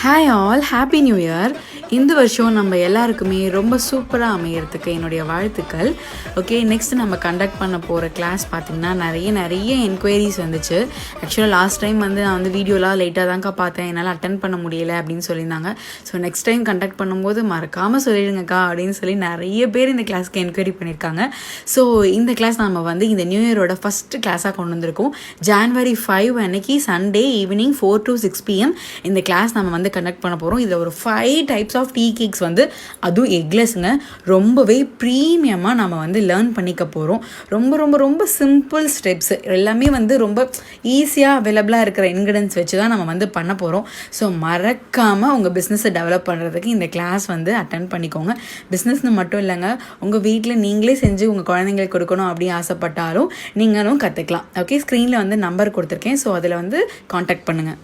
Hi all, happy new year. இந்த வருஷம் நம்ம எல்லாருக்குமே ரொம்ப சூப்பராக அமையறதுக்கு என்னுடைய வாழ்த்துக்கள். ஓகே, நெக்ஸ்ட் நம்ம கண்டக்ட் பண்ண போகிற கிளாஸ் பார்த்திங்கன்னா நிறைய என்கொயரிஸ் வந்துச்சு. ஆக்சுவலாக லாஸ்ட் டைம் நான் வீடியோலாம் லேட்டாக தான்க்கா பார்த்தேன், என்னால் அட்டன் பண்ண முடியலை அப்படின்னு சொல்லியிருந்தாங்க. ஸோ நெக்ஸ்ட் டைம் கண்டக்ட் பண்ணும்போது மறக்காமல் சொல்லிடுங்கக்கா அப்படின்னு சொல்லி நிறைய பேர் இந்த கிளாஸ்க்கு என்கொயரி பண்ணியிருக்காங்க. ஸோ இந்த கிளாஸ் நம்ம இந்த நியூ இயரோட ஃபஸ்ட்டு கிளாஸாக கொண்டு வந்திருக்கோம். January 5 அன்னைக்கு சண்டே ஈவினிங் 4 to 6 PM இந்த கிளாஸ் நம்ம கண்டக்ட் பண்ண போகிறோம். இதில் ஒரு 5 டைப்ஸ் ஆஃப் டீ கேக்ஸ் அதுவும் எக்லெஸ்ங்க, ரொம்பவே ப்ரீமியமாக நம்ம லேர்ன் பண்ணிக்க போகிறோம். ரொம்ப ரொம்ப ரொம்ப சிம்பிள் ஸ்டெப்ஸ் எல்லாமே ரொம்ப ஈஸியாக அவைலபிளாக இருக்கிற இன்க்ரீடியன்ஸ் வச்சு தான் நம்ம பண்ண போகிறோம். ஸோ மறக்காமல் உங்கள் பிஸ்னஸை டெவலப் பண்ணுறதுக்கு இந்த கிளாஸ் அட்டன் பண்ணிக்கோங்க. பிஸ்னஸ்னு மட்டும் இல்லைங்க, உங்கள் வீட்டில் நீங்களே செஞ்சு உங்கள் குழந்தைங்களுக்கு கொடுக்கணும் அப்படின்னு ஆசைப்பட்டாலும் நீங்களும் கற்றுக்கலாம். ஓகே, ஸ்க்ரீனில் நம்பர் கொடுத்துருக்கேன். ஸோ அதில் காண்டாக்ட் பண்ணுங்கள்.